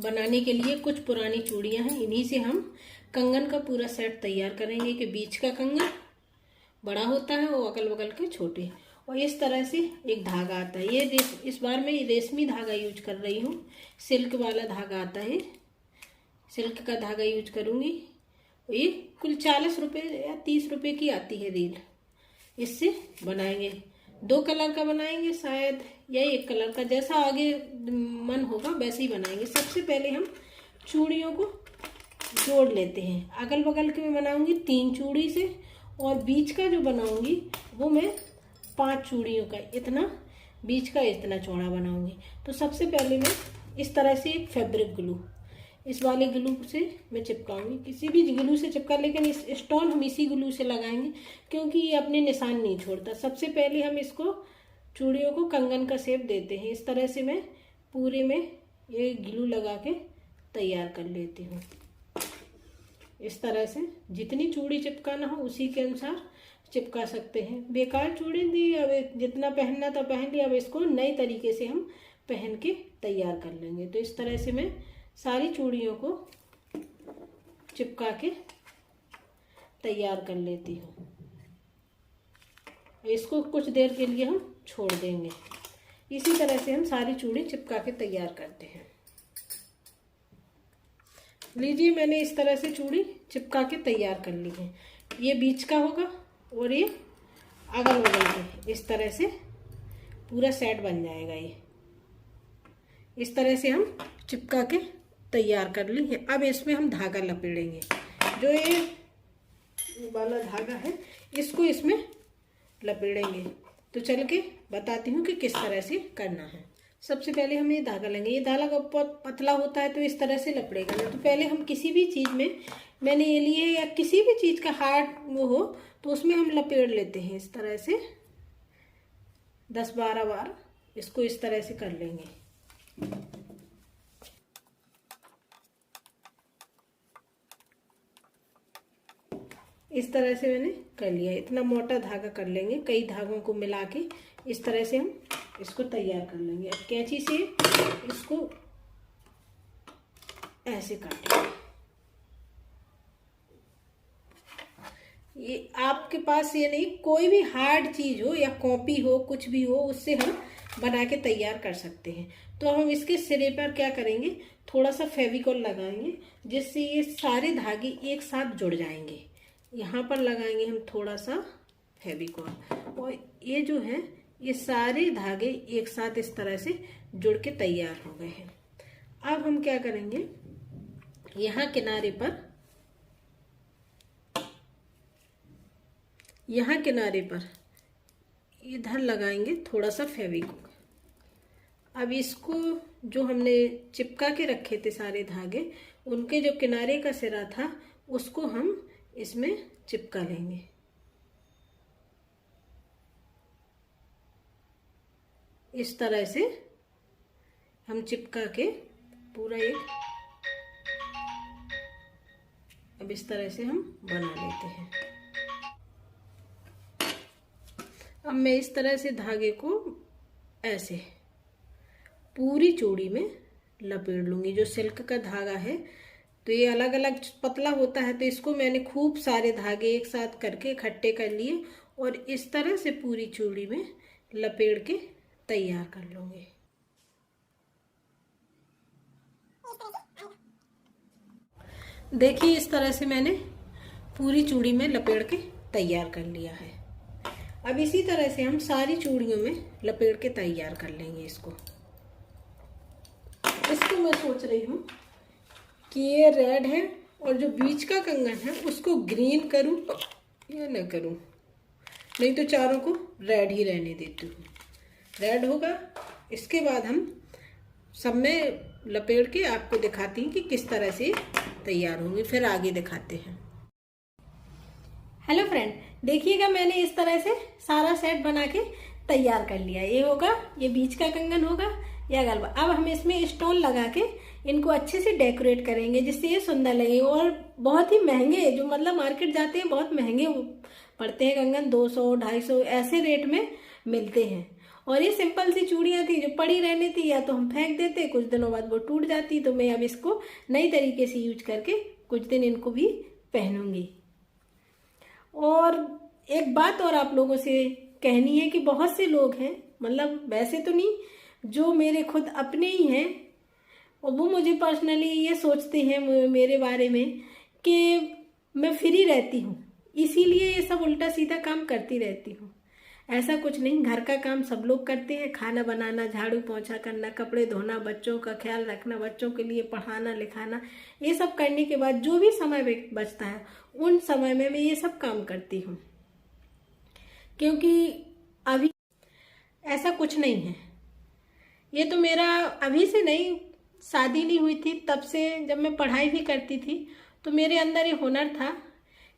बनाने के लिए कुछ पुरानी चूड़ियां हैं, इन्हीं से हम कंगन का पूरा सेट तैयार करेंगे कि बीच का कंगन बड़ा होता है और अगल बगल के छोटे। और इस तरह से एक धागा आता है, ये इस बार मैं रेशमी धागा यूज कर रही हूँ, सिल्क वाला धागा आता है, सिल्क का धागा यूज करूँगी। ये कुल 40 रुपये या 30 रुपये की आती है रील। इससे बनाएंगे 2 कलर का बनाएंगे शायद, या 1 कलर का, जैसा आगे मन होगा वैसे ही बनाएंगे। सबसे पहले हम चूड़ियों को जोड़ लेते हैं। अगल बगल के मैं बनाऊंगी 3 चूड़ी से, और बीच का जो बनाऊंगी वो मैं 5 चूड़ियों का, इतना बीच का इतना चौड़ा बनाऊंगी। तो सबसे पहले मैं इस तरह से एक फैब्रिक ग्लू, इस वाले ग्लू से मैं चिपकाऊंगी। किसी भी ग्लू से चिपका, लेकिन इस स्टोन हम इसी ग्लू से लगाएंगे क्योंकि ये अपने निशान नहीं छोड़ता। सबसे पहले हम इसको चूड़ियों को कंगन का शेप देते हैं। इस तरह से मैं पूरे में ये ग्लू लगा के तैयार कर लेती हूँ। इस तरह से जितनी चूड़ी चिपकाना हो उसी के अनुसार चिपका सकते हैं। बेकार चूड़ी थी, अब जितना पहनना था पहन लिया, अब इसको नए तरीके से हम पहन के तैयार कर लेंगे। तो इस तरह से मैं सारी चूड़ियों को चिपका के तैयार कर लेती हूँ। इसको कुछ देर के लिए हम छोड़ देंगे। इसी तरह से हम सारी चूड़ी चिपका के तैयार करते हैं। लीजिए, मैंने इस तरह से चूड़ी चिपका के तैयार कर ली है। ये बीच का होगा और ये अगल बगल के, इस तरह से पूरा सेट बन जाएगा। ये इस तरह से हम चिपका के तैयार कर ली है। अब इसमें हम धागा लपेटेंगे। जो ये वाला धागा है इसको इसमें लपेटेंगे। तो चल के बताती हूँ कि किस तरह से करना है। सबसे पहले हम ये धागा लेंगे। ये धागा बहुत पतला होता है तो इस तरह से लपेटेगा ना। तो पहले हम किसी भी चीज़ में, मैंने ये लिए, या किसी भी चीज़ का हार्ड वो हो तो उसमें हम लपेट लेते हैं। इस तरह से 10-12 बार इसको इस तरह से कर लेंगे। इस तरह से मैंने कर लिया। इतना मोटा धागा कर लेंगे, कई धागों को मिला के इस तरह से हम इसको तैयार कर लेंगे। अब कैंची से इसको ऐसे काटेंगे। ये आपके पास ये नहीं, कोई भी हार्ड चीज हो या कॉपी हो, कुछ भी हो, उससे हम बना के तैयार कर सकते हैं। तो हम इसके सिरे पर क्या करेंगे, थोड़ा सा फेविकॉल लगाएंगे जिससे ये सारे धागे एक साथ जुड़ जाएंगे। यहाँ पर लगाएंगे हम थोड़ा सा फेविकॉल, और ये जो है ये सारे धागे एक साथ इस तरह से जुड़ के तैयार हो गए हैं। अब हम क्या करेंगे, यहाँ किनारे पर, यहाँ किनारे पर इधर लगाएंगे थोड़ा सा फेविकॉल। अब इसको जो हमने चिपका के रखे थे सारे धागे, उनके जो किनारे का सिरा था उसको हम इसमें चिपका लेंगे। इस तरह से हम चिपका के पूरा एक, अब इस तरह से हम बना लेते हैं। अब मैं इस तरह से धागे को ऐसे पूरी चूड़ी में लपेट लूंगी। जो सिल्क का धागा है तो ये अलग अलग पतला होता है, तो इसको मैंने खूब सारे धागे एक साथ करके इकट्ठे कर लिए और इस तरह से पूरी चूड़ी में लपेट के तैयार कर लूंगी। देखिए, इस तरह से मैंने पूरी चूड़ी में लपेट के तैयार कर लिया है। अब इसी तरह से हम सारी चूड़ियों में लपेट के तैयार कर लेंगे इसको। मैं सोच रही हूँ कि ये रेड है और जो बीच का कंगन है उसको ग्रीन करूँ या न करूँ, नहीं तो चारों को रेड ही रहने देती हूँ। रेड होगा, इसके बाद हम सब में लपेट के आपको दिखाती हूँ कि किस तरह से तैयार होंगे, फिर आगे दिखाते हैं। हेलो फ्रेंड, देखिएगा मैंने इस तरह से सारा सेट बना के तैयार कर लिया। ये होगा, ये बीच का कंगन होगा, या गलबा। अब हम इसमें स्टोन लगा के इनको अच्छे से डेकोरेट करेंगे जिससे ये सुंदर लगेंगे। और बहुत ही महंगे, जो मतलब मार्केट जाते हैं बहुत महंगे पड़ते हैं कंगन, 200-250 ऐसे रेट में मिलते हैं। और ये सिंपल सी चूड़ियाँ थी जो पड़ी रहनी थी, या तो हम फेंक देते, कुछ दिनों बाद वो टूट जाती। तो मैं अब इसको नई तरीके से यूज करके कुछ दिन इनको भी पहनूंगी। और एक बात और आप लोगों से कहनी है कि बहुत से लोग हैं, मतलब वैसे तो नहीं, जो मेरे खुद अपने ही हैं, और वो मुझे पर्सनली ये सोचते हैं मेरे बारे में कि मैं फ्री रहती हूँ, इसीलिए ये सब उल्टा सीधा काम करती रहती हूँ। ऐसा कुछ नहीं, घर का काम सब लोग करते हैं। खाना बनाना, झाड़ू पोंछा करना, कपड़े धोना, बच्चों का ख्याल रखना, बच्चों के लिए पढ़ाना लिखाना, ये सब करने के बाद जो भी समय बचता है उन समय में मैं ये सब काम करती हूँ। क्योंकि अभी ऐसा कुछ नहीं है, ये तो मेरा अभी से नहीं, शादी नहीं हुई थी तब से, जब मैं पढ़ाई भी करती थी तो मेरे अंदर ये हुनर था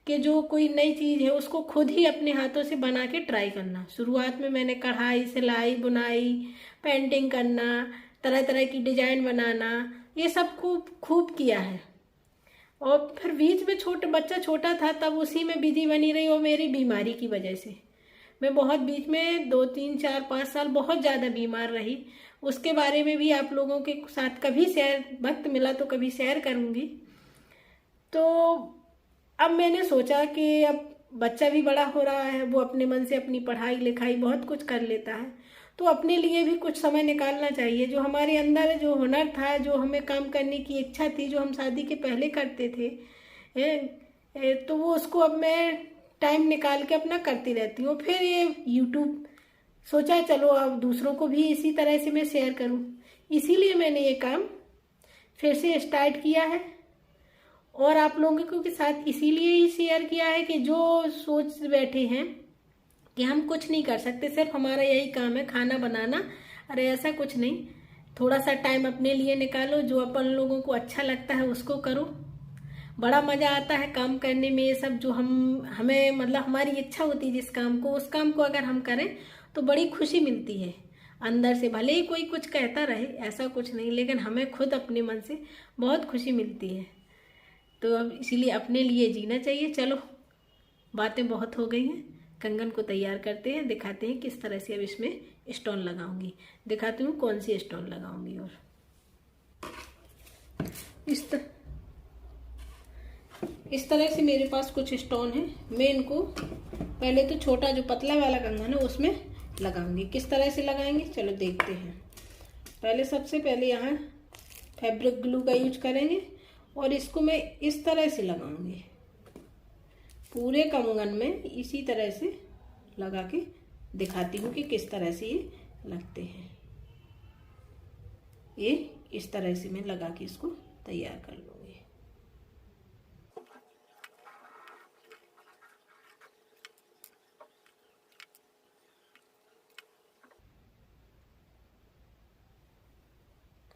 कि जो कोई नई चीज़ है उसको खुद ही अपने हाथों से बना के ट्राई करना। शुरुआत में मैंने कढ़ाई, सिलाई, बुनाई, पेंटिंग करना, तरह तरह की डिजाइन बनाना, ये सब खूब किया है। और फिर बीच में बच्चा छोटा था तब उसी में बिजी बनी रही, और मेरी बीमारी की वजह से मैं बहुत बीच में 2 3 4 5 साल बहुत ज़्यादा बीमार रही। उसके बारे में भी आप लोगों के साथ कभी वक्त मिला तो कभी शेयर करूँगी। तो अब मैंने सोचा कि अब बच्चा भी बड़ा हो रहा है, वो अपने मन से अपनी पढ़ाई लिखाई बहुत कुछ कर लेता है, तो अपने लिए भी कुछ समय निकालना चाहिए। जो हमारे अंदर जो हुनर था, जो हमें काम करने की इच्छा थी, जो हम शादी के पहले करते थे, तो वो उसको अब मैं टाइम निकाल के अपना करती रहती हूँ। फिर ये यूट्यूब सोचा चलो अब दूसरों को भी इसी तरह से मैं शेयर करूँ, इसीलिए मैंने ये काम फिर से स्टार्ट किया है। और आप लोगों के साथ इसीलिए ही शेयर किया है कि जो सोच बैठे हैं कि हम कुछ नहीं कर सकते, सिर्फ हमारा यही काम है खाना बनाना, अरे ऐसा कुछ नहीं। थोड़ा सा टाइम अपने लिए निकालो, जो अपन लोगों को अच्छा लगता है उसको करो। बड़ा मज़ा आता है काम करने में। ये सब जो हमें मतलब हमारी इच्छा होती है जिस काम को, उस काम को अगर हम करें तो बड़ी खुशी मिलती है अंदर से। भले ही कोई कुछ कहता रहे, ऐसा कुछ नहीं, लेकिन हमें खुद अपने मन से बहुत खुशी मिलती है। तो अब इसीलिए अपने लिए जीना चाहिए। चलो बातें बहुत हो गई हैं, कंगन को तैयार करते हैं, दिखाते हैं किस तरह से अब इसमें स्टोन लगाऊंगी। दिखाती हूँ कौन सी स्टोन लगाऊंगी। और इस तरह से मेरे पास कुछ स्टोन है। मैं इनको पहले तो छोटा जो पतला वाला कंगन है उसमें लगाऊंगी। किस तरह से लगाएंगे चलो देखते हैं। पहले सबसे पहले यहाँ फैब्रिक ग्लू का यूज करेंगे और इसको मैं इस तरह से लगाऊंगी। पूरे कंगन में इसी तरह से लगा के दिखाती हूँ कि किस तरह से ये लगते हैं। ये इस तरह से मैं लगा के इसको तैयार कर लूँगी।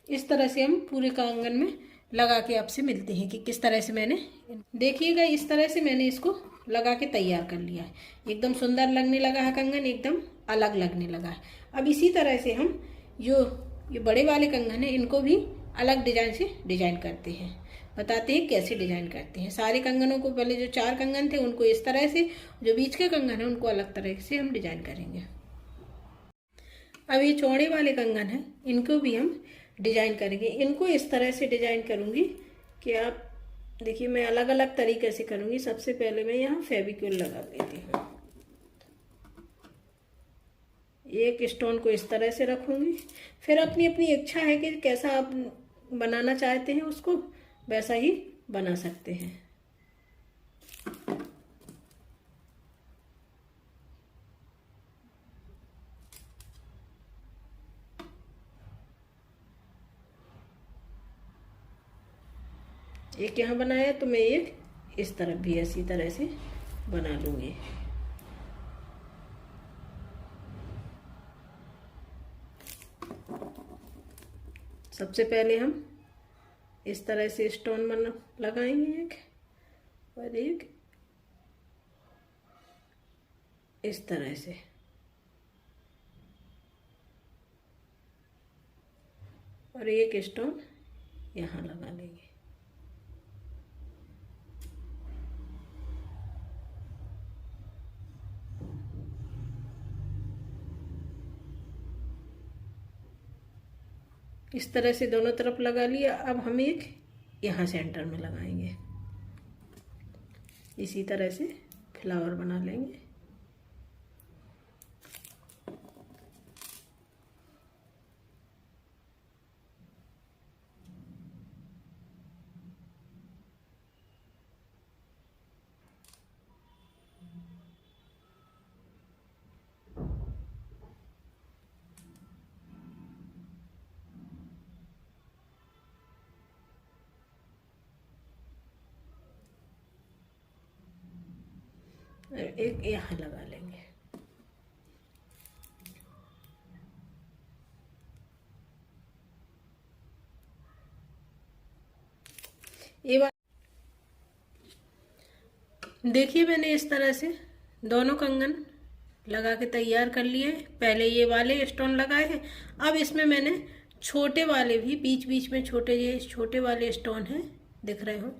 इस तरह से हम पूरे कंगन में लगा के आपसे मिलते हैं कि किस तरह से मैंने, देखिएगा इस तरह से मैंने इसको लगा के तैयार कर लिया है। एकदम सुंदर लगने लगा है कंगन, एकदम अलग लगने लगा है। अब इसी तरह से हम जो ये बड़े वाले कंगन हैं इनको भी अलग डिजाइन से डिजाइन करते हैं। बताते हैं कैसे डिजाइन करते हैं। सारे कंगनों को, पहले जो 4 कंगन थे उनको इस तरह से, जो बीच के कंगन है उनको अलग तरह से हम डिजाइन करेंगे। अब ये चौड़े वाले कंगन हैं, इनको भी हम डिजाइन करेंगे। इनको इस तरह से डिजाइन करूंगी कि आप देखिए, मैं अलग अलग तरीके से करूंगी। सबसे पहले मैं यहाँ फेविक्विक लगा देती हूँ। एक स्टोन को इस तरह से रखूंगी। फिर अपनी अपनी इच्छा है कि कैसा आप बनाना चाहते हैं उसको वैसा ही बना सकते हैं। एक यहाँ बनाया तो मैं एक इस तरफ भी इसी तरह से बना लूंगी। सबसे पहले हम इस तरह से स्टोन लगाएंगे एक, और एक इस तरह से, और एक स्टोन यहाँ लगा लेंगे। इस तरह से दोनों तरफ लगा लिया। अब हम एक यहाँ सेंटर में लगाएंगे, इसी तरह से फ्लावर बना लेंगे। एक यहाँ लगा लेंगे। ये बात देखिए, मैंने इस तरह से दोनों कंगन लगा के तैयार कर लिए। पहले ये वाले स्टोन लगाए हैं, अब इसमें मैंने छोटे वाले भी बीच बीच में छोटे वाले स्टोन हैं, दिख रहे हो,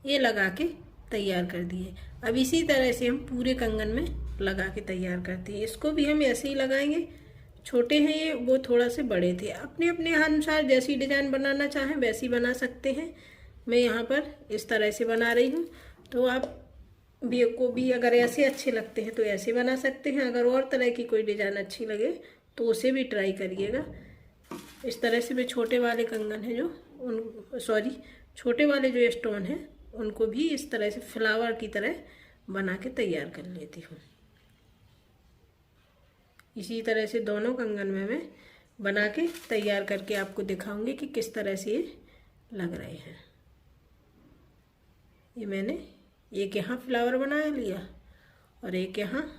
ये लगा के तैयार कर दिए। अब इसी तरह से हम पूरे कंगन में लगा के तैयार करते हैं। इसको भी हम ऐसे ही लगाएंगे। छोटे हैं ये, वो थोड़ा से बड़े थे। अपने अपने अनुसार जैसी डिज़ाइन बनाना चाहें वैसी बना सकते हैं। मैं यहाँ पर इस तरह से बना रही हूँ, तो आप भी अगर ऐसे अच्छे लगते हैं तो ऐसे बना सकते हैं। अगर और तरह की कोई डिज़ाइन अच्छी लगे तो उसे भी ट्राई करिएगा। इस तरह से मैं छोटे वाले कंगन हैं छोटे वाले जो स्टोन हैं उनको भी इस तरह से फ्लावर की तरह बना के तैयार कर लेती हूँ। इसी तरह से दोनों कंगन में मैं बना के तैयार करके आपको दिखाऊंगी कि किस तरह से ये लग रहे हैं। ये मैंने एक यहाँ फ्लावर बना लिया और एक यहाँ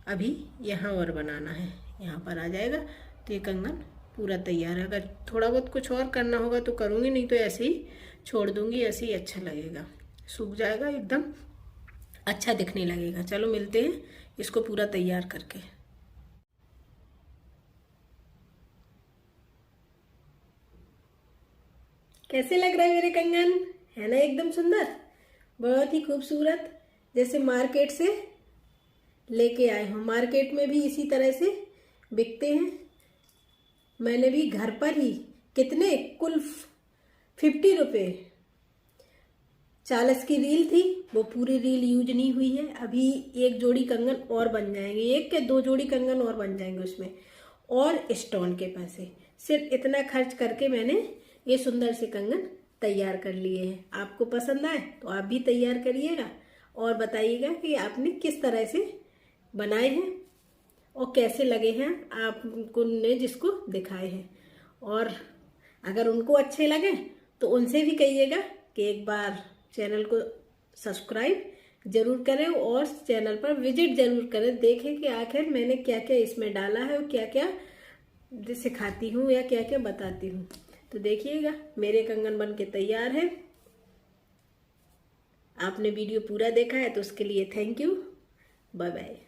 अभी यहाँ और बनाना है, यहाँ पर आ जाएगा तो ये कंगन पूरा तैयार है। अगर थोड़ा बहुत कुछ और करना होगा तो करूँगी, नहीं तो ऐसे ही छोड़ दूँगी, ऐसे ही अच्छा लगेगा, सूख जाएगा, एकदम अच्छा दिखने लगेगा। चलो मिलते हैं इसको पूरा तैयार करके। कैसे लग रहा है मेरे कंगन, है ना एकदम सुंदर, बहुत ही खूबसूरत, जैसे मार्केट से लेके आए हो। मार्केट में भी इसी तरह से बिकते हैं। मैंने भी घर पर ही कितने कुल 50 रुपये 40 की रील थी, वो पूरी रील यूज नहीं हुई है। अभी एक जोड़ी कंगन और बन जाएंगे, एक के 2 जोड़ी कंगन और बन जाएंगे उसमें, और स्टोन के पैसे। सिर्फ इतना खर्च करके मैंने ये सुंदर से कंगन तैयार कर लिए हैं। आपको पसंद आए तो आप भी तैयार करिएगा और बताइएगा कि आपने किस तरह से बनाए हैं और कैसे लगे हैं आपको ने जिसको दिखाए हैं। और अगर उनको अच्छे लगे तो उनसे भी कहिएगा कि एक बार चैनल को सब्सक्राइब जरूर करें और चैनल पर विजिट जरूर करें, देखें कि आखिर मैंने क्या क्या इसमें डाला है और क्या क्या सिखाती हूँ या क्या क्या बताती हूँ। तो देखिएगा मेरे कंगन बन के तैयार है। आपने वीडियो पूरा देखा है तो उसके लिए थैंक यू। Bye bye.